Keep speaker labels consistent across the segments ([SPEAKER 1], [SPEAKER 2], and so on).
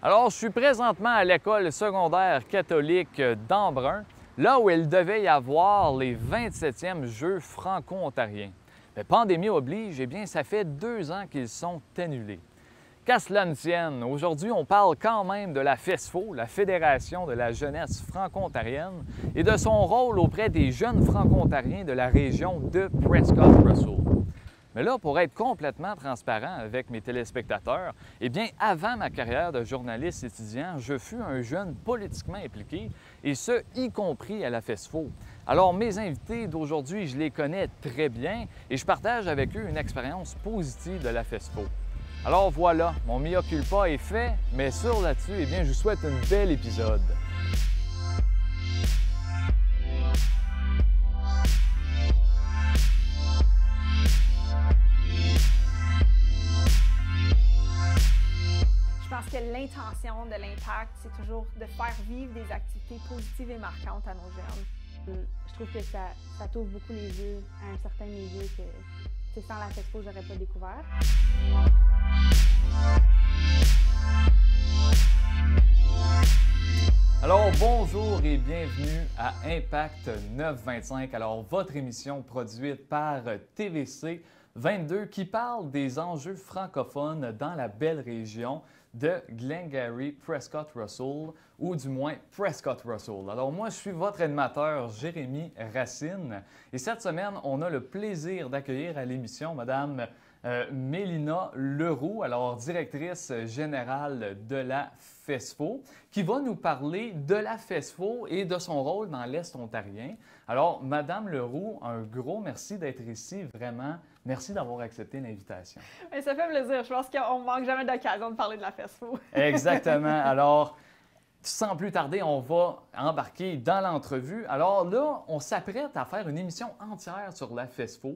[SPEAKER 1] Alors, je suis présentement à l'école secondaire catholique d'Embrun, là où il devait y avoir les 27e Jeux franco-ontariens. Mais pandémie oblige, eh bien, ça fait 2 ans qu'ils sont annulés. Qu'à cela ne tienne, aujourd'hui, on parle quand même de la FESFO, la Fédération de la jeunesse franco-ontarienne, et de son rôle auprès des jeunes franco-ontariens de la région de Prescott-Russell. Mais là, pour être complètement transparent avec mes téléspectateurs, eh bien, avant ma carrière de journaliste étudiant, je fus un jeune politiquement impliqué, et ce, y compris à la FESFO. Alors, mes invités d'aujourd'hui, je les connais très bien et je partage avec eux une expérience positive de la FESFO. Alors voilà, mon mea culpa est fait, mais sur là-dessus, eh bien, je vous souhaite un bel épisode.
[SPEAKER 2] Je pense que l'intention de l'impact, c'est toujours de faire vivre des activités positives et marquantes à nos jeunes.
[SPEAKER 3] Je trouve que ça t'ouvre beaucoup les yeux à un certain milieu que sans la FESFO, j'aurais pas découvert.
[SPEAKER 1] Alors bonjour et bienvenue à Impact 925. Alors votre émission produite par TVC 22 qui parle des enjeux francophones dans la belle région de Glengarry, Prescott-Russell, ou du moins Prescott-Russell. Alors moi, je suis votre animateur Jérémy Racine et cette semaine, on a le plaisir d'accueillir à l'émission Madame Mélina Leroux, alors directrice générale de la FESFO, qui va nous parler de la FESFO et de son rôle dans l'Est ontarien. Alors, Madame Leroux, un gros merci d'être ici, vraiment. Merci d'avoir accepté l'invitation.
[SPEAKER 2] Ça fait plaisir. Je pense qu'on ne manque jamais d'occasion de parler de la FESFO.
[SPEAKER 1] Exactement. Alors, sans plus tarder, on va embarquer dans l'entrevue. Alors là, on s'apprête à faire une émission entière sur la FESFO.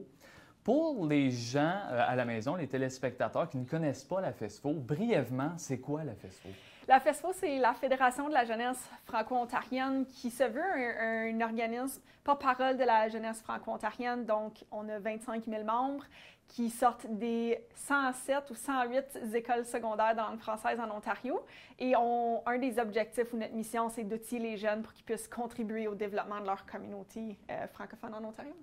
[SPEAKER 1] Pour les gens à la maison, les téléspectateurs qui ne connaissent pas la FESFO, brièvement, c'est quoi la FESFO?
[SPEAKER 2] La FESFO, c'est la Fédération de la jeunesse franco-ontarienne qui se veut un organisme porte-parole de la jeunesse franco-ontarienne. Donc, on a 25 000 membres qui sortent des 107 ou 108 écoles secondaires dans la langue française en Ontario. Et un des objectifs ou notre mission, c'est d'outiller les jeunes pour qu'ils puissent contribuer au développement de leur communauté francophone en Ontario.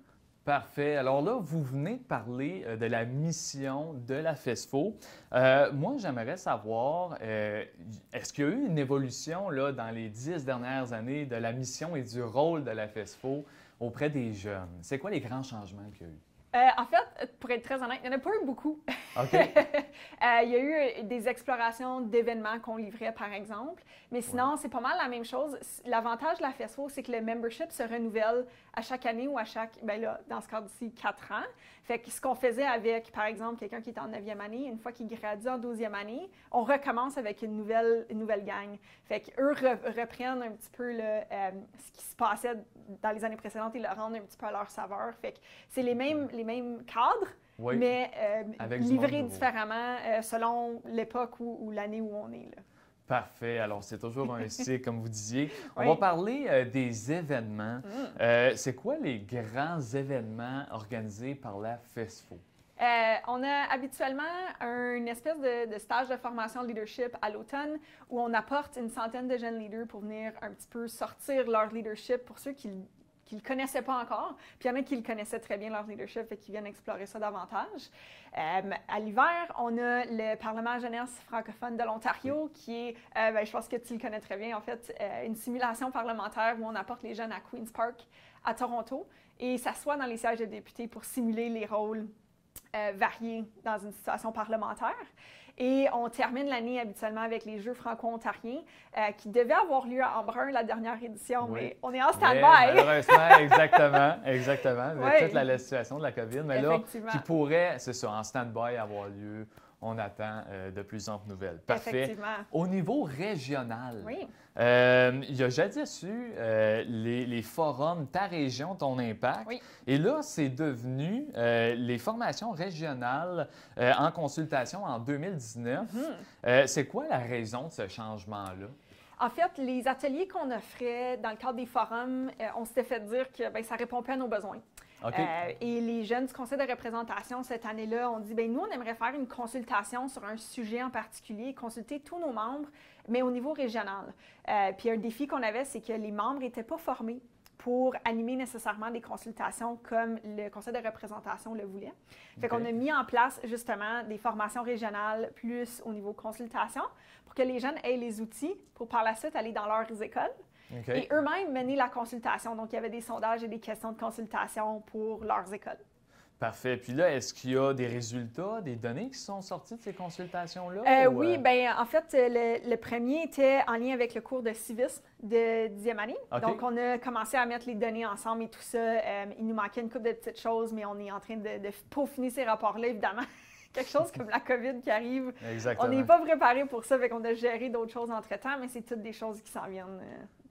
[SPEAKER 1] Parfait. Alors là, vous venez de parler de la mission de la FESFO. Moi, j'aimerais savoir, est-ce qu'il y a eu une évolution là, dans les 10 dernières années de la mission et du rôle de la FESFO auprès des jeunes? C'est quoi les grands changements qu'il y a eu?
[SPEAKER 2] En fait, pour être très honnête, il n'y en a pas eu beaucoup.
[SPEAKER 1] OK.
[SPEAKER 2] Il y a eu des explorations d'événements qu'on livrait, par exemple. Mais sinon, c'est pas mal la même chose. L'avantage de la FESFO, c'est que le membership se renouvelle à chaque année ou à chaque, bien là, dans ce cas-ci, 4 ans. Fait que ce qu'on faisait avec, par exemple, quelqu'un qui est en 9e année, une fois qu'il gradue en 12e année, on recommence avec une nouvelle gang. Fait qu'eux reprennent un petit peu ce qui se passait dans les années précédentes et le rendent un petit peu à leur saveur. Fait que c'est les mêmes cadres,
[SPEAKER 1] oui,
[SPEAKER 2] mais livrés
[SPEAKER 1] différemment
[SPEAKER 2] selon l'époque ou l'année où on est. Là.
[SPEAKER 1] Parfait. Alors, c'est toujours un cycle, comme vous disiez. On
[SPEAKER 2] Oui.
[SPEAKER 1] va parler des événements. C'est quoi les grands événements organisés par la FESFO?
[SPEAKER 2] On a habituellement une espèce de stage de formation leadership à l'automne où on apporte une centaine de jeunes leaders pour venir un petit peu sortir leur leadership pour ceux qui ne le connaissaient pas encore. Puis il y en a qui le connaissaient très bien, leur leadership, et qui viennent explorer ça davantage. À l'hiver, on a le Parlement jeunesse francophone de l'Ontario, qui est, je pense que tu le connais très bien, en fait, une simulation parlementaire où on apporte les jeunes à Queen's Park, à Toronto, et s'assoit dans les sièges de députés pour simuler les rôles variés dans une situation parlementaire. Et on termine l'année habituellement avec les Jeux franco-ontariens qui devaient avoir lieu à Embrun, la dernière édition,
[SPEAKER 1] Oui.
[SPEAKER 2] mais on est en stand-by.
[SPEAKER 1] Malheureusement, exactement, avec
[SPEAKER 2] Oui.
[SPEAKER 1] toute la situation de la COVID. Mais là,
[SPEAKER 2] Effectivement.
[SPEAKER 1] qui pourrait, c'est ça, en stand-by avoir lieu. On attend de plus en plus nouvelles. Parfait.
[SPEAKER 2] Effectivement.
[SPEAKER 1] Au niveau régional,
[SPEAKER 2] Oui.
[SPEAKER 1] il y a jadis eu les forums Ta région, ton impact.
[SPEAKER 2] Oui.
[SPEAKER 1] Et là, c'est devenu les formations régionales en consultation en 2019. C'est quoi la raison de ce changement-là?
[SPEAKER 2] En fait, les ateliers qu'on offrait dans le cadre des forums, on s'était fait dire que ça ne répond pas à nos besoins.
[SPEAKER 1] OK.
[SPEAKER 2] Et les jeunes du conseil de représentation, cette année-là, ont dit, bien, nous, on aimerait faire une consultation sur un sujet en particulier, consulter tous nos membres, mais au niveau régional. Puis un défi qu'on avait, c'est que les membres n'étaient pas formés pour animer nécessairement des consultations comme le conseil de représentation le voulait. Fait qu'on a mis en place justement des formations régionales plus au niveau consultation pour que les jeunes aient les outils pour par la suite aller dans leurs écoles et eux-mêmes mener la consultation. Donc, il y avait des sondages et des questions de consultation pour leurs écoles.
[SPEAKER 1] Parfait. Puis là, est-ce qu'il y a des résultats, des données qui sont sorties de ces consultations-là?
[SPEAKER 2] Oui, bien, en fait, le premier était en lien avec le cours de civisme de 10e année.
[SPEAKER 1] OK.
[SPEAKER 2] Donc, on a commencé à mettre les données ensemble et tout ça. Il nous manquait une couple de petites choses, mais on est en train de peaufiner ces rapports-là, évidemment. Quelque chose comme la COVID qui arrive.
[SPEAKER 1] Exactement.
[SPEAKER 2] On n'est pas préparé pour ça, fait qu'on a géré d'autres choses entre-temps, mais c'est toutes des choses qui s'en viennent.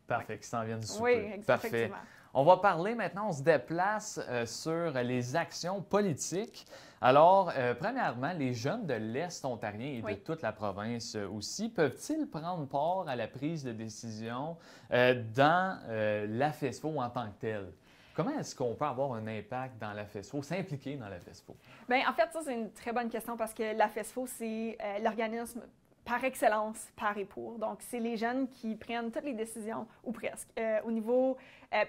[SPEAKER 1] Parfait, qui s'en viennent sous
[SPEAKER 2] Oui,
[SPEAKER 1] peu.
[SPEAKER 2] exactement.
[SPEAKER 1] Parfait. On va parler maintenant, on se déplace sur les actions politiques. Alors, premièrement, les jeunes de l'Est ontarien et de toute la province aussi, peuvent-ils prendre part à la prise de décision dans l'AFESFO en tant que telle? Comment est-ce qu'on peut avoir un impact dans l'AFESFO, s'impliquer dans l'AFESFO?
[SPEAKER 2] Bien, en fait, ça, c'est une très bonne question parce que l'AFESFO, c'est l'organisme par excellence par et pour. Donc, c'est les jeunes qui prennent toutes les décisions, ou presque. Au niveau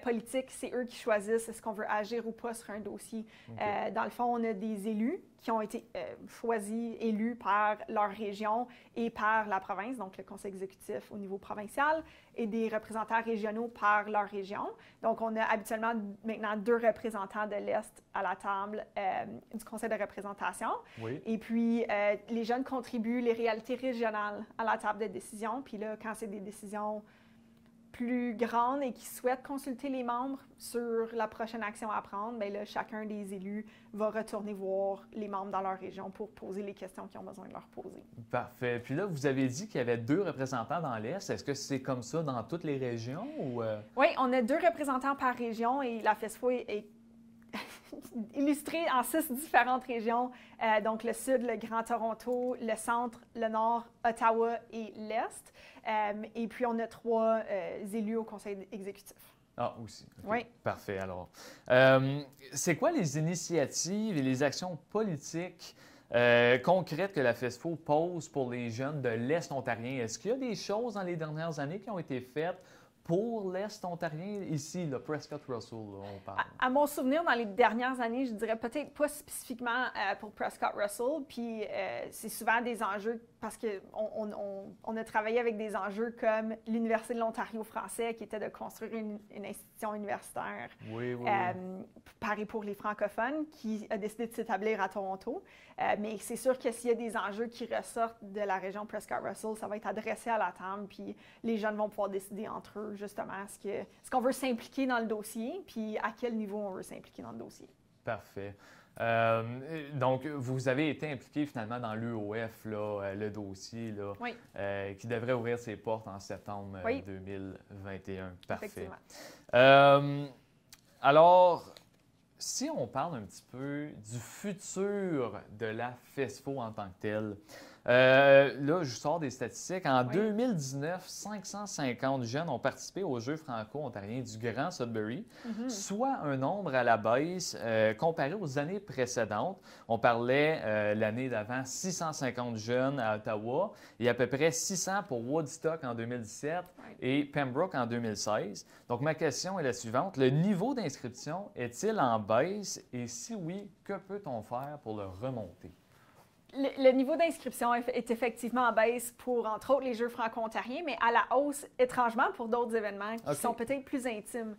[SPEAKER 2] politique, c'est eux qui choisissent est-ce qu'on veut agir ou pas sur un dossier.
[SPEAKER 1] Okay.
[SPEAKER 2] Dans le fond, on a des élus qui ont été choisis, élus par leur région et par la province, donc le conseil exécutif au niveau provincial, et des représentants régionaux par leur région. Donc, on a habituellement maintenant 2 représentants de l'Est à la table du conseil de représentation.
[SPEAKER 1] Oui.
[SPEAKER 2] Et puis, les jeunes contribuent les réalités régionales à la table de décision. Puis là, quand c'est des décisions plus grandes et qui souhaitent consulter les membres sur la prochaine action à prendre, bien là, chacun des élus va retourner voir les membres dans leur région pour poser les questions qu'ils ont besoin de leur poser.
[SPEAKER 1] Parfait. Puis là, vous avez dit qu'il y avait 2 représentants dans l'Est. Est-ce que c'est comme ça dans toutes les régions? Ou
[SPEAKER 2] Oui, on a 2 représentants par région et la FESFO est illustrée en 6 différentes régions. Donc, le Sud, le Grand Toronto, le Centre, le Nord, Ottawa et l'Est. Et puis, on a 3 élus au conseil exécutif.
[SPEAKER 1] Ah, aussi. Okay.
[SPEAKER 2] Oui.
[SPEAKER 1] Parfait, alors. C'est quoi les initiatives et les actions politiques concrètes que la FESFO pose pour les jeunes de l'Est ontarien? Est-ce qu'il y a des choses dans les dernières années qui ont été faites pour l'Est ontarien, ici, le Prescott-Russell, on parle? À
[SPEAKER 2] mon souvenir, dans les dernières années, je dirais peut-être pas spécifiquement pour Prescott-Russell, puis c'est souvent des enjeux parce qu'on a travaillé avec des enjeux comme l'Université de l'Ontario français, qui était de construire une institution universitaire par et pour les francophones, qui a décidé de s'établir à Toronto. Mais c'est sûr que s'il y a des enjeux qui ressortent de la région Prescott-Russell, ça va être adressé à la table, puis les jeunes vont pouvoir décider entre eux, justement, est-ce qu'on veut s'impliquer dans le dossier, puis à quel niveau on veut s'impliquer dans le dossier.
[SPEAKER 1] Parfait. Donc, vous avez été impliqué finalement dans l'UOF, le dossier, là, qui devrait ouvrir ses portes en septembre 2021. Parfait. Alors, si on parle un petit peu du futur de la FESFO en tant que telle, là, je sors des statistiques. En 2019, 550 jeunes ont participé aux Jeux franco-ontariens du Grand Sudbury, soit un nombre à la baisse comparé aux années précédentes. On parlait l'année d'avant 650 jeunes à Ottawa et à peu près 600 pour Woodstock en 2017 et Pembroke en 2016. Donc, ma question est la suivante. Le niveau d'inscription est-il en baisse et si oui, que peut-on faire pour le remonter?
[SPEAKER 2] Le niveau d'inscription est effectivement en baisse pour, entre autres, les Jeux franco-ontariens, mais à la hausse, étrangement, pour d'autres événements qui sont peut-être plus intimes.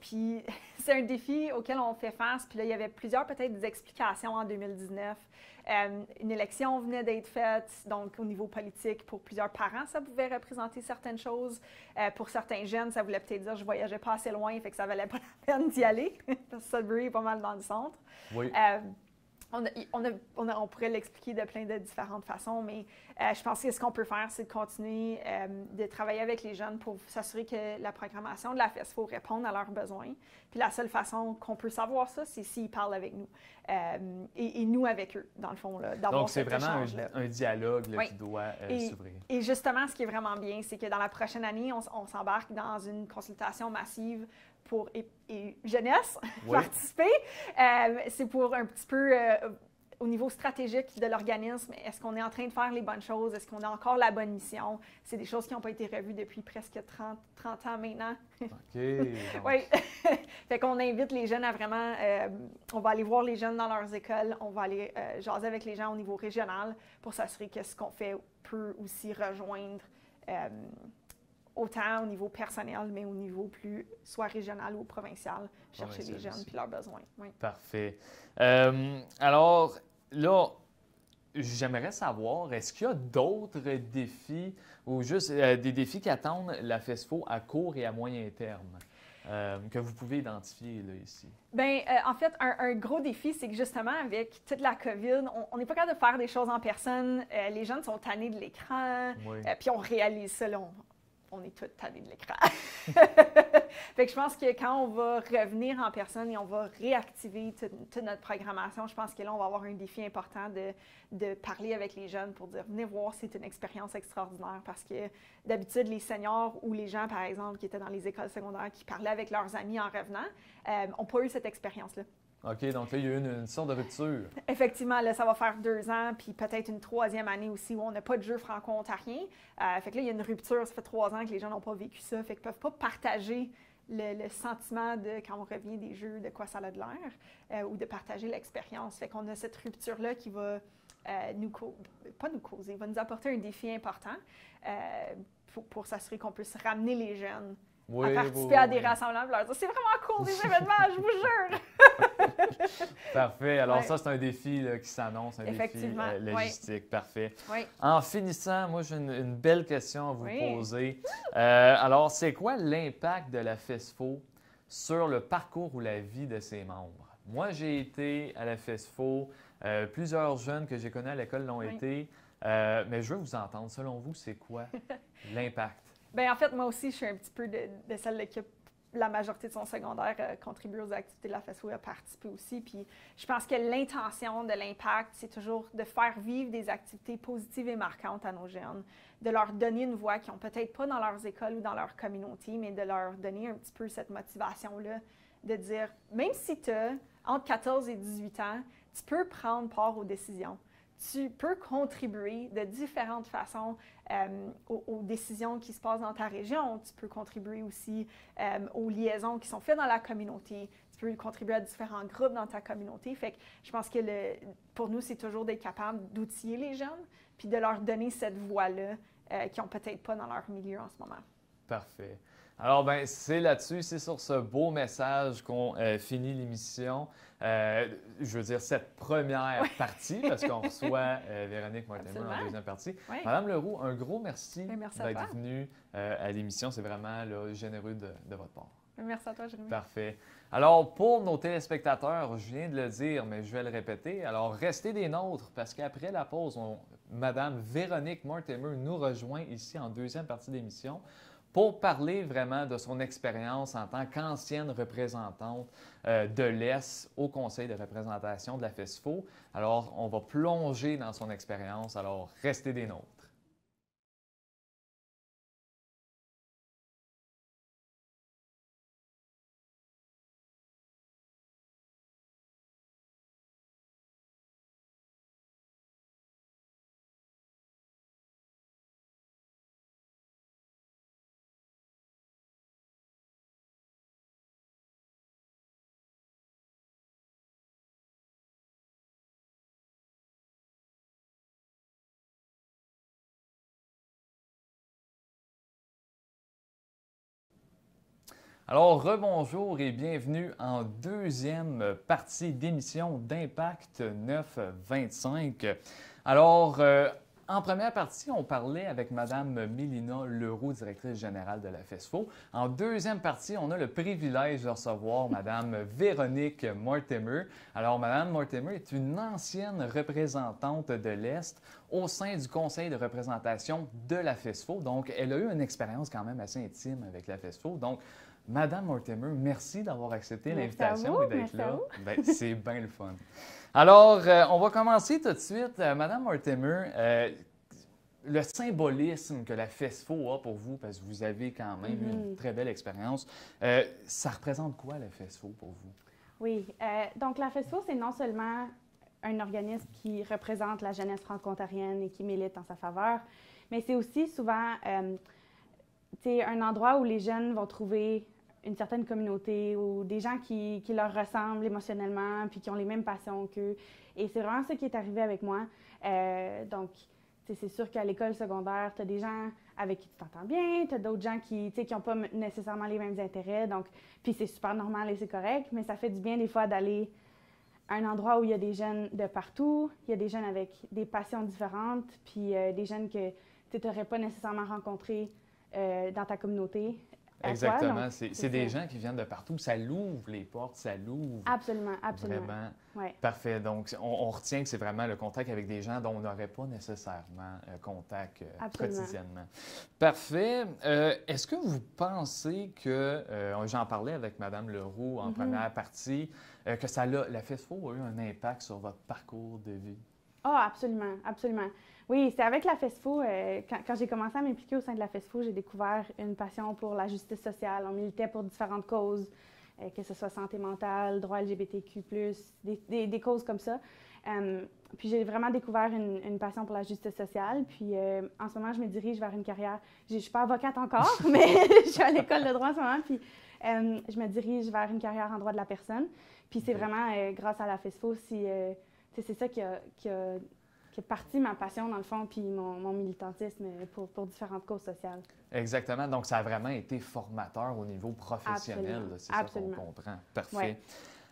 [SPEAKER 2] Puis c'est un défi auquel on fait face. Puis là, il y avait peut-être des explications en 2019. Une élection venait d'être faite, donc au niveau politique, pour plusieurs parents, ça pouvait représenter certaines choses. Pour certains jeunes, ça voulait peut-être dire je voyageais pas assez loin, fait que ça valait pas la peine d'y aller, parce que Sudbury est pas mal dans le centre.
[SPEAKER 1] Oui.
[SPEAKER 2] On pourrait l'expliquer de plein de différentes façons, mais je pense que ce qu'on peut faire, c'est de continuer de travailler avec les jeunes pour s'assurer que la programmation de la FESFO réponde à leurs besoins. Puis la seule façon qu'on peut savoir ça, c'est s'ils parlent avec nous et nous avec eux, dans le fond.
[SPEAKER 1] Donc, c'est vraiment un dialogue qui doit s'ouvrir.
[SPEAKER 2] Et justement, ce qui est vraiment bien, c'est que dans la prochaine année, on s'embarque dans une consultation massive pour et jeunesse
[SPEAKER 1] Oui.
[SPEAKER 2] participer. C'est pour un petit peu au niveau stratégique de l'organisme, est-ce qu'on est en train de faire les bonnes choses? Est-ce qu'on a encore la bonne mission? C'est des choses qui n'ont pas été revues depuis presque 30 ans maintenant.
[SPEAKER 1] OK.
[SPEAKER 2] Oui. Fait qu'on invite les jeunes à vraiment... on va aller voir les jeunes dans leurs écoles. On va aller jaser avec les gens au niveau régional pour s'assurer que ce qu'on fait peut aussi rejoindre autant au niveau personnel, mais au niveau plus soit régional ou provincial, chercher les jeunes puis leurs besoins. Oui.
[SPEAKER 1] Parfait. Alors, là, j'aimerais savoir, est-ce qu'il y a d'autres défis ou juste des défis qui attendent la FESFO à court et à moyen terme que vous pouvez identifier là, ici?
[SPEAKER 2] Bien, en fait, un gros défi, c'est que justement, avec toute la COVID, on n'est pas capable de faire des choses en personne. Les jeunes sont tannés de l'écran,
[SPEAKER 1] Oui.
[SPEAKER 2] Puis on réalise ça, là, on est tous tannés de l'écran. Fait que je pense que quand on va revenir en personne et on va réactiver toute notre programmation, je pense que là, on va avoir un défi important de parler avec les jeunes pour dire « Venez voir, c'est une expérience extraordinaire » parce que d'habitude, les seniors ou les gens, par exemple, qui étaient dans les écoles secondaires, qui parlaient avec leurs amis en revenant, n'ont pas eu cette expérience-là.
[SPEAKER 1] OK, donc là, il y a eu une sorte de rupture.
[SPEAKER 2] Effectivement, là, ça va faire 2 ans, puis peut-être une 3e année aussi où on n'a pas de jeu franco-ontarien. Fait que là, il y a une rupture, ça fait 3 ans que les gens n'ont pas vécu ça, fait qu'ils ne peuvent pas partager le sentiment de, quand on revient des jeux, de quoi ça a de l'air, ou de partager l'expérience. Fait qu'on a cette rupture-là qui va va nous apporter un défi important pour s'assurer qu'on puisse ramener les jeunes à participer à des rassemblements, leur dire c'est vraiment cool des événements, je vous jure!
[SPEAKER 1] Parfait. Alors ça, c'est un défi là, qui s'annonce, un défi logistique.
[SPEAKER 2] Oui.
[SPEAKER 1] Parfait.
[SPEAKER 2] Oui.
[SPEAKER 1] En finissant, moi, j'ai une belle question à vous poser. Alors, c'est quoi l'impact de la FESFO sur le parcours ou la vie de ses membres? Moi, j'ai été à la FESFO. Plusieurs jeunes que j'ai connus à l'école l'ont été. Mais je veux vous entendre. Selon vous, c'est quoi l'impact?
[SPEAKER 2] Bien, en fait, moi aussi, je suis un petit peu de celle qui a la majorité de son secondaire contribue aux activités de la FESFO et a participé aussi. Puis je pense que l'intention de l'impact, c'est toujours de faire vivre des activités positives et marquantes à nos jeunes, de leur donner une voix qu'ils n'ont peut-être pas dans leurs écoles ou dans leur communauté, mais de leur donner un petit peu cette motivation-là, de dire, même si tu as entre 14 et 18 ans, tu peux prendre part aux décisions. Tu peux contribuer de différentes façons aux décisions qui se passent dans ta région. Tu peux contribuer aussi aux liaisons qui sont faites dans la communauté. Tu peux contribuer à différents groupes dans ta communauté. Fait que je pense que pour nous, c'est toujours d'être capable d'outiller les jeunes puis de leur donner cette voix-là qu'ils n'ont peut-être pas dans leur milieu en ce moment.
[SPEAKER 1] Parfait. Alors, ben c'est là-dessus, c'est sur ce beau message qu'on finit l'émission. Je veux dire, cette première partie, parce qu'on reçoit Véronique Mortimer en deuxième partie.
[SPEAKER 2] Oui.
[SPEAKER 1] Madame Leroux, un gros merci,
[SPEAKER 2] merci
[SPEAKER 1] d'être venue à l'émission. C'est vraiment là, généreux de votre part.
[SPEAKER 2] Merci à toi, Jérémy.
[SPEAKER 1] Parfait. Alors, pour nos téléspectateurs, je viens de le dire, mais je vais le répéter. Alors, restez des nôtres, parce qu'après la pause, Madame Véronique Mortimer nous rejoint ici en deuxième partie d'émission pour parler vraiment de son expérience en tant qu'ancienne représentante de l'Est au Conseil de représentation de la FESFO. Alors, on va plonger dans son expérience. Alors, restez des nôtres. Alors, rebonjour et bienvenue en deuxième partie d'émission d'Impact 925. Alors, en première partie, on parlait avec Mme Mélina Leroux, directrice générale de la FESFO. En deuxième partie, on a le privilège de recevoir Mme Véronique Mortimer. Alors, Mme Mortimer est une ancienne représentante de l'Est au sein du Conseil de représentation de la FESFO. Donc, elle a eu une expérience quand même assez intime avec la FESFO. Donc, Madame Mortimer, merci d'avoir accepté l'invitation et d'être là. Ben, c'est bien le fun. Alors, on va commencer tout de suite. Madame Mortimer, le symbolisme que la FESFO a pour vous, parce que vous avez quand même une très belle expérience, ça représente quoi la FESFO pour vous?
[SPEAKER 3] Oui, donc la FESFO, c'est non seulement un organisme qui représente la jeunesse franco-ontarienne et qui milite en sa faveur, mais c'est aussi souvent un endroit où les jeunes vont trouver une certaine communauté ou des gens qui leur ressemblent émotionnellement puis qui ont les mêmes passions qu'eux. Et c'est vraiment ça qui est arrivé avec moi. Donc, c'est sûr qu'à l'école secondaire, tu as des gens avec qui tu t'entends bien, tu as d'autres gens qui n'ont pas nécessairement les mêmes intérêts. Donc, puis c'est super normal et c'est correct, mais ça fait du bien des fois d'aller à un endroit où il y a des jeunes de partout, il y a des jeunes avec des passions différentes, puis des jeunes que tu n'aurais pas nécessairement rencontrés dans ta communauté.
[SPEAKER 1] Exactement. C'est des gens qui viennent de partout. Ça l'ouvre les portes, ça l'ouvre.
[SPEAKER 3] Absolument, absolument.
[SPEAKER 1] Vraiment.
[SPEAKER 3] Ouais.
[SPEAKER 1] Parfait. Donc, on retient que c'est vraiment le contact avec des gens dont on n'aurait pas nécessairement contact quotidiennement. Parfait. Est-ce que vous pensez que, j'en parlais avec Mme Leroux en première partie, que la FESFO a eu un impact sur votre parcours de vie?
[SPEAKER 3] Ah, absolument, absolument. Oui, c'est avec la FESFO, quand j'ai commencé à m'impliquer au sein de la FESFO, j'ai découvert une passion pour la justice sociale. On militait pour différentes causes, que ce soit santé mentale, droits LGBTQ+, des causes comme ça. Puis j'ai vraiment découvert une passion pour la justice sociale. Puis en ce moment, je me dirige vers une carrière. Je ne suis pas avocate encore, mais je suis à l'école de droit en ce moment. Puis je me dirige vers une carrière en droit de la personne. Puis c'est vraiment grâce à la FESFO, c'est ça qui a parti ma passion, dans le fond, puis mon militantisme pour différentes causes sociales.
[SPEAKER 1] Exactement. Donc, ça a vraiment été formateur au niveau professionnel. C'est ça qu'on comprend. Parfait. Ouais.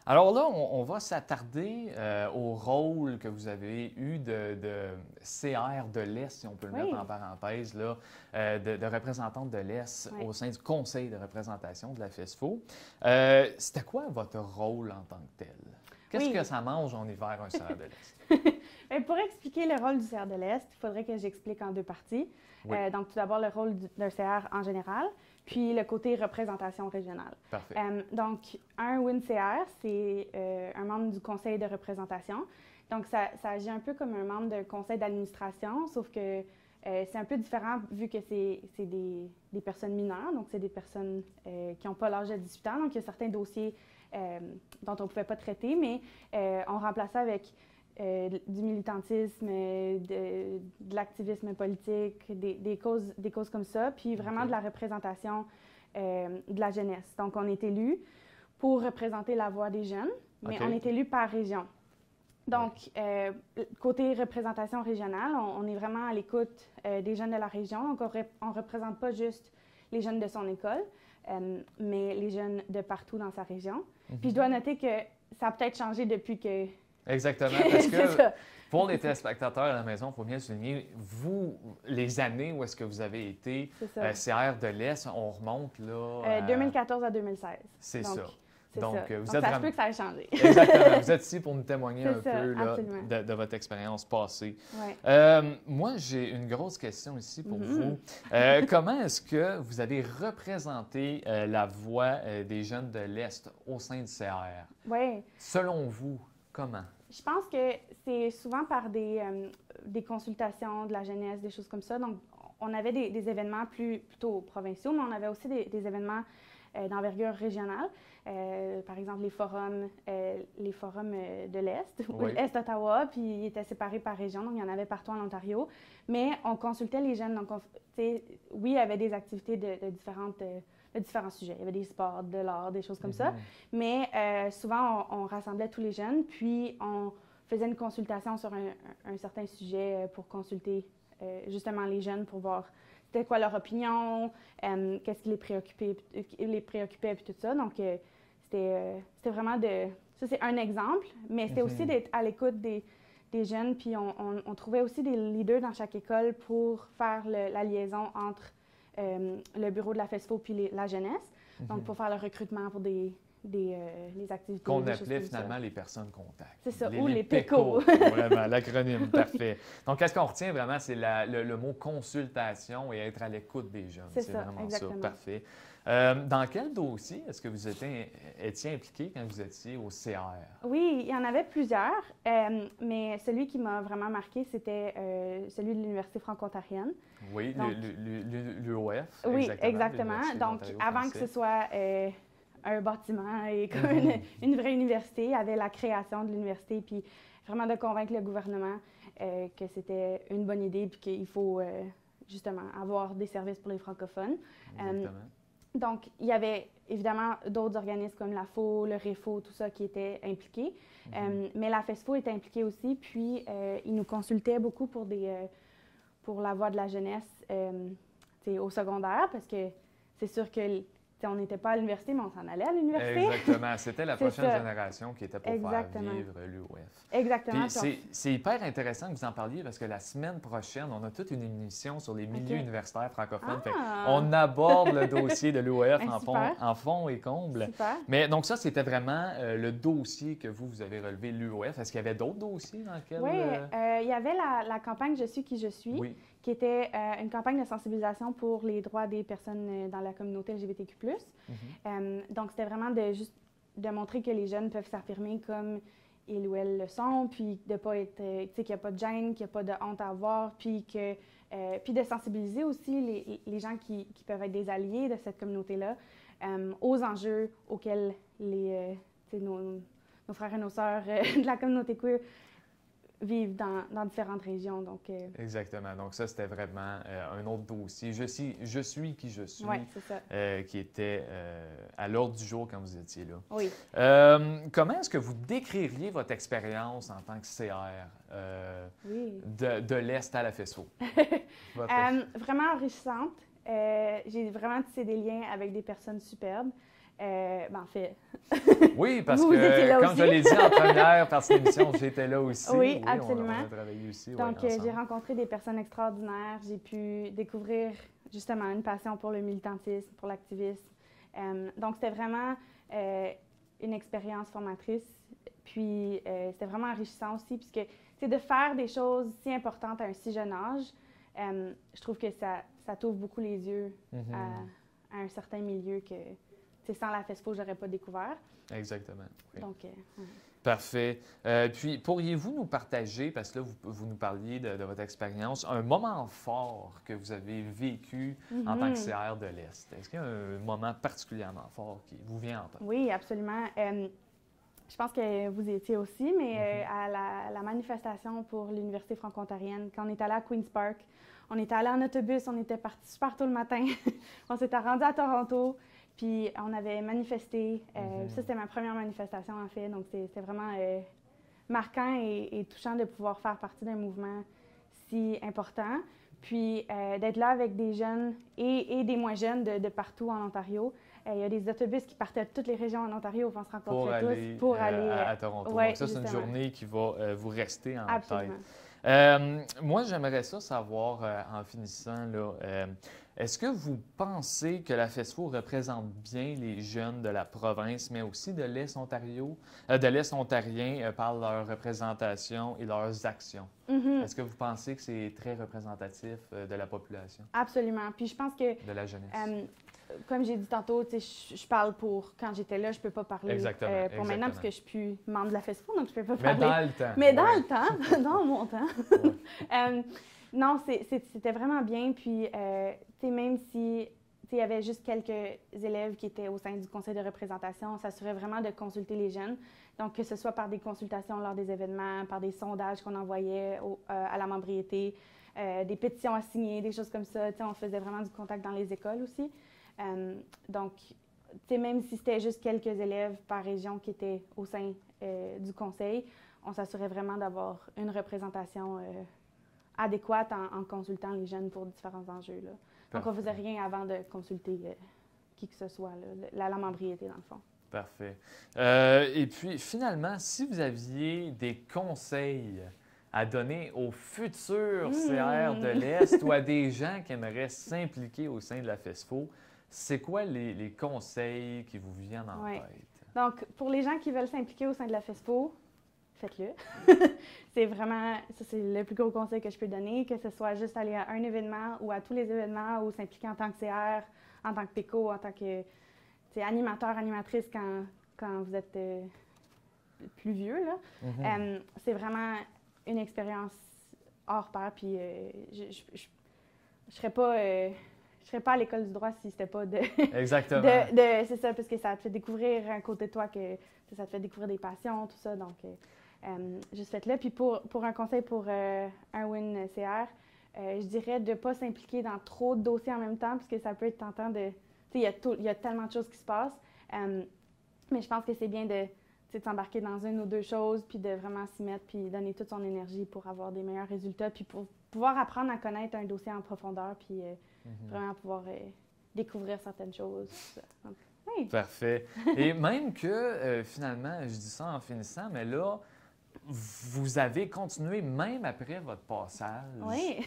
[SPEAKER 1] Alors là, on va s'attarder au rôle que vous avez eu de CR de l'Est, si on peut le mettre en parenthèse, là, de représentante de l'Est au sein du conseil de représentation de la FESFO. C'était quoi votre rôle en tant que tel? Qu'est-ce que ça mange en hiver, un CR de l'Est?
[SPEAKER 3] Pour expliquer le rôle du CR de l'Est, il faudrait que j'explique en deux parties. Oui. Donc, tout d'abord, le rôle d'un CR en général, puis le côté représentation régionale.
[SPEAKER 1] Parfait.
[SPEAKER 3] Donc, un WinCR, c'est un membre du conseil de représentation. Donc, ça agit un peu comme un membre d'un conseil d'administration, sauf que c'est un peu différent vu que c'est des personnes mineures, donc c'est des personnes qui n'ont pas l'âge de 18 ans. Donc, il y a certains dossiers dont on ne pouvait pas traiter, mais on remplaçait avec du militantisme, de l'activisme politique, des causes comme ça, puis vraiment de la représentation de la jeunesse. Donc, on est élu pour représenter la voix des jeunes, mais on est élu par région. Donc, côté représentation régionale, on est vraiment à l'écoute des jeunes de la région. Donc, on ne représente pas juste les jeunes de son école, mais les jeunes de partout dans sa région. Puis, je dois noter que ça a peut-être changé depuis que...
[SPEAKER 1] Exactement, parce que pour les téléspectateurs à la maison, il faut bien souligner, vous, les années où est-ce que vous avez été CR de l'Est, on remonte là...
[SPEAKER 3] 2014 à 2016.
[SPEAKER 1] C'est ça.
[SPEAKER 3] Donc, ça se peut que ça ait changé.
[SPEAKER 1] Exactement. Vous êtes ici pour nous témoigner peu là, de votre expérience passée.
[SPEAKER 3] Ouais.
[SPEAKER 1] Moi, j'ai une grosse question ici pour vous. Comment est-ce que vous avez représenté la voix des jeunes de l'Est au sein du CR?
[SPEAKER 3] Oui.
[SPEAKER 1] Selon vous, comment?
[SPEAKER 3] Je pense que c'est souvent par des consultations de la jeunesse, des choses comme ça. Donc, on avait des événements plutôt provinciaux, mais on avait aussi des événements d'envergure régionale. Par exemple, les forums de l'Est, ou l'Est-Ottawa, puis ils étaient séparés par région, donc il y en avait partout en Ontario. Mais on consultait les jeunes. Donc, oui, il y avait des activités de différents sujets. Il y avait des sports, de l'art, des choses comme ça. Mais souvent, on rassemblait tous les jeunes, puis on faisait une consultation sur un certain sujet pour consulter justement les jeunes pour voir c'était quoi leur opinion, qu'est-ce qui les préoccupait, puis tout ça. Donc, c'était vraiment de... Ça, c'est un exemple, mais c'était aussi d'être à l'écoute des jeunes, puis on trouvait aussi des leaders dans chaque école pour faire la liaison entre le bureau de la FESFO puis la jeunesse, donc pour faire le recrutement pour des les activités.
[SPEAKER 1] Qu'on
[SPEAKER 3] des choses
[SPEAKER 1] appelait
[SPEAKER 3] comme ça.
[SPEAKER 1] finalement les personnes contacts.
[SPEAKER 3] C'est ça, ou les
[SPEAKER 1] PECO.
[SPEAKER 3] PECO.
[SPEAKER 1] Vraiment, l'acronyme, parfait. Donc, qu'est-ce qu'on retient vraiment, c'est le mot consultation et être à l'écoute des jeunes.
[SPEAKER 3] C'est ça,
[SPEAKER 1] vraiment
[SPEAKER 3] exactement.
[SPEAKER 1] ça, parfait. Dans quel dossier est-ce que vous étiez impliqué quand vous étiez au CR?
[SPEAKER 3] Oui, il y en avait plusieurs, mais celui qui m'a vraiment marqué, c'était celui de l'Université franco-ontarienne.
[SPEAKER 1] Oui, l'UOF.
[SPEAKER 3] Oui, exactement. Donc, avant que ce soit un bâtiment et comme une vraie université, il y avait la création de l'université, puis vraiment de convaincre le gouvernement que c'était une bonne idée, puis qu'il faut justement avoir des services pour les francophones.
[SPEAKER 1] Exactement.
[SPEAKER 3] Donc, il y avait évidemment d'autres organismes comme la FO, le REFO, tout ça qui étaient impliqués. Mais la FESFO était impliquée aussi, puis ils nous consultaient beaucoup pour la voie de la jeunesse au secondaire, parce que c'est sûr que on n'était pas à l'université, mais on s'en allait à l'université.
[SPEAKER 1] Exactement. C'était la prochaine génération qui était pour
[SPEAKER 3] Exactement.
[SPEAKER 1] faire vivre l'UOF.
[SPEAKER 3] Exactement.
[SPEAKER 1] C'est hyper intéressant que vous en parliez parce que la semaine prochaine, on a toute une émission sur les milieux universitaires francophones. On aborde le dossier de l'UOF en fond et comble.
[SPEAKER 3] Super.
[SPEAKER 1] Mais donc ça, c'était vraiment le dossier que vous avez relevé, l'UOF. Est-ce qu'il y avait d'autres dossiers dans lesquels...
[SPEAKER 3] Oui, il y avait la campagne « Je suis qui je suis », qui était une campagne de sensibilisation pour les droits des personnes dans la communauté LGBTQ+. Donc, c'était vraiment de montrer que les jeunes peuvent s'affirmer comme ils ou elles le sont, puis de pas être, tu sais, qu'il n'y a pas de gêne, qu'il n'y a pas de honte à avoir, puis de sensibiliser aussi les gens qui peuvent être des alliés de cette communauté-là aux enjeux auxquels nos frères et nos sœurs de la communauté queer vivent dans différentes régions. Donc,
[SPEAKER 1] Exactement. Donc ça, c'était vraiment un autre dossier. Je suis qui je suis,
[SPEAKER 3] c'est ça.
[SPEAKER 1] Qui était à l'ordre du jour quand vous étiez là.
[SPEAKER 3] Oui.
[SPEAKER 1] Comment est-ce que vous décririez votre expérience en tant que CR de l'Est à la FESFO?
[SPEAKER 3] Vraiment enrichissante. J'ai vraiment tissé des liens avec des personnes superbes. En fait...
[SPEAKER 1] Oui, parce que, comme je l'ai dit en première partie de l'émission, j'étais là aussi.
[SPEAKER 3] Oui, absolument.
[SPEAKER 1] On a travaillé aussi.
[SPEAKER 3] Donc, j'ai rencontré des personnes extraordinaires. J'ai pu découvrir, justement, une passion pour le militantisme, pour l'activisme. Donc, c'était vraiment une expérience formatrice. Puis, c'était vraiment enrichissant aussi, puisque, c'est de faire des choses si importantes à un si jeune âge, je trouve que ça t'ouvre beaucoup les yeux à un certain milieu que... sans la FESFO, je n'aurais pas découvert.
[SPEAKER 1] Exactement. Oui.
[SPEAKER 3] Donc,
[SPEAKER 1] Parfait. Puis, pourriez-vous nous partager, parce que là, vous nous parliez de votre expérience, un moment fort que vous avez vécu en tant que CR de l'Est? Est-ce qu'il y a un moment particulièrement fort qui vous vient en tête?
[SPEAKER 3] Oui, absolument. Je pense que vous étiez aussi, mais à la manifestation pour l'Université franco-ontarienne, quand on est allé à Queen's Park, on était allé en autobus, on était parti super tôt le matin. On s'était rendu à Toronto. Puis on avait manifesté. Ça, c'était ma première manifestation, en fait. Donc, c'était vraiment marquant et touchant de pouvoir faire partie d'un mouvement si important. Puis d'être là avec des jeunes et des moins jeunes de partout en Ontario. Il y a des autobus qui partaient de toutes les régions en Ontario. On se rencontrait tous pour aller
[SPEAKER 1] à Toronto.
[SPEAKER 3] Ouais,
[SPEAKER 1] donc ça, c'est une journée qui va vous rester en
[SPEAKER 3] tête.
[SPEAKER 1] Moi, j'aimerais ça savoir, en finissant, là, est-ce que vous pensez que la FESFO représente bien les jeunes de la province, mais aussi de l'Est ontarien par leur représentation et leurs actions? Est-ce que vous pensez que c'est très représentatif de la population?
[SPEAKER 3] Absolument. Puis je pense que...
[SPEAKER 1] De la jeunesse.
[SPEAKER 3] Comme j'ai dit tantôt, je parle pour quand j'étais là, je ne peux pas parler pour maintenant parce que je ne suis plus membre de la FESFO, donc je ne peux pas parler.
[SPEAKER 1] Mais dans le temps.
[SPEAKER 3] Mais dans le temps, dans mon temps. Non, c'était vraiment bien. Puis, même si il y avait juste quelques élèves qui étaient au sein du conseil de représentation, on s'assurait vraiment de consulter les jeunes. Donc, que ce soit par des consultations lors des événements, par des sondages qu'on envoyait à la membriété, des pétitions à signer, des choses comme ça. On faisait vraiment du contact dans les écoles aussi. Donc, même si c'était juste quelques élèves par région qui étaient au sein du conseil, on s'assurait vraiment d'avoir une représentation adéquate en consultant les jeunes pour différents enjeux. Là. Donc, on ne faisait rien avant de consulter qui que ce soit, la membriété, dans le fond.
[SPEAKER 1] Parfait. Et puis, finalement, si vous aviez des conseils à donner aux futurs CR de l'Est ou à des gens qui aimeraient s'impliquer au sein de la FESFO, c'est quoi les conseils qui vous viennent en tête?
[SPEAKER 3] Donc, pour les gens qui veulent s'impliquer au sein de la FESFO, faites-le. C'est vraiment, ça c'est le plus gros conseil que je peux donner, que ce soit juste aller à un événement ou à tous les événements ou s'impliquer en tant que CR, en tant que PECO, en tant que animateur, animatrice quand vous êtes plus vieux. Là. C'est vraiment une expérience hors pair, puis je serais pas à l'école du droit si c'était pas de...
[SPEAKER 1] Exactement.
[SPEAKER 3] C'est ça, parce que ça te fait découvrir un côté de toi, que ça te fait découvrir des passions, tout ça, donc juste faites-le. Puis pour un conseil pour un WIN-CR, je dirais de ne pas s'impliquer dans trop de dossiers en même temps, parce que ça peut être tentant de... Tu sais, il y a tellement de choses qui se passent, mais je pense que c'est bien de s'embarquer dans une ou deux choses, puis de vraiment s'y mettre, puis donner toute son énergie pour avoir des meilleurs résultats, puis pour pouvoir apprendre à connaître un dossier en profondeur, puis vraiment pouvoir découvrir certaines choses. Donc, oui.
[SPEAKER 1] Parfait. Et même que, finalement, je dis ça en finissant, mais là, vous avez continué, même après votre passage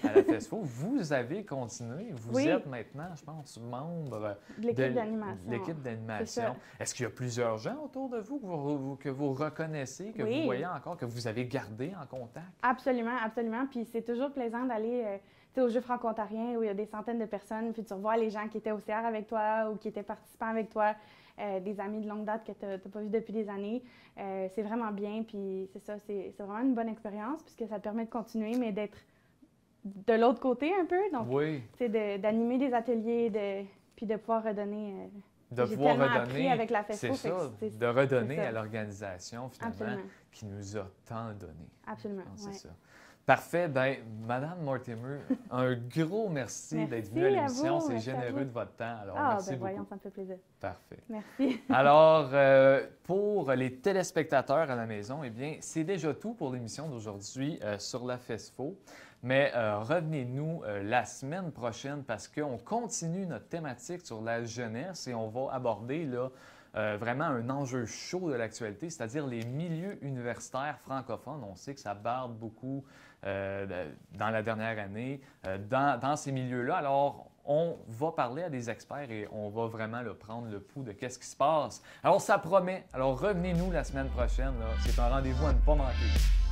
[SPEAKER 1] à la FESFO, vous avez continué. Vous êtes maintenant, je pense, membre
[SPEAKER 3] de l'équipe d'animation.
[SPEAKER 1] L'équipe d'animation. Est-ce qu'il y a plusieurs gens autour de vous que vous reconnaissez, que vous voyez encore, que vous avez gardé en contact? Absolument,
[SPEAKER 3] absolument. Puis c'est toujours plaisant d'aller aux Jeux franco-ontariens où il y a des centaines de personnes, puis tu revois les gens qui étaient au CR avec toi ou qui étaient participants avec toi. Des amis de longue date que tu n'as pas vus depuis des années. C'est vraiment bien, puis c'est ça, c'est vraiment une bonne expérience puisque ça te permet de continuer, mais d'être de l'autre côté un peu. Donc, d'animer des ateliers, puis de pouvoir redonner.
[SPEAKER 1] De pouvoir redonner,
[SPEAKER 3] avec la FESFO,
[SPEAKER 1] c'est ça, de redonner à l'organisation, finalement, qui nous a tant donné.
[SPEAKER 3] Absolument,
[SPEAKER 1] c'est ça. Parfait. Bien, Madame Mortimer, un gros merci d'être venue à l'émission. C'est généreux de votre temps. Alors, merci beaucoup.
[SPEAKER 3] Voyons, ça me fait plaisir.
[SPEAKER 1] Parfait.
[SPEAKER 3] Merci.
[SPEAKER 1] Alors, pour les téléspectateurs à la maison, eh bien, c'est déjà tout pour l'émission d'aujourd'hui sur la FESFO. Mais revenez-nous la semaine prochaine parce qu'on continue notre thématique sur la jeunesse et on va aborder là, vraiment un enjeu chaud de l'actualité, c'est-à-dire les milieux universitaires francophones. On sait que ça barde beaucoup dans la dernière année dans ces milieux-là. Alors, on va parler à des experts et on va vraiment là, prendre le pouls de qu'est-ce qui se passe. Alors, ça promet. Alors, revenez-nous la semaine prochaine. C'est un rendez-vous à ne pas manquer.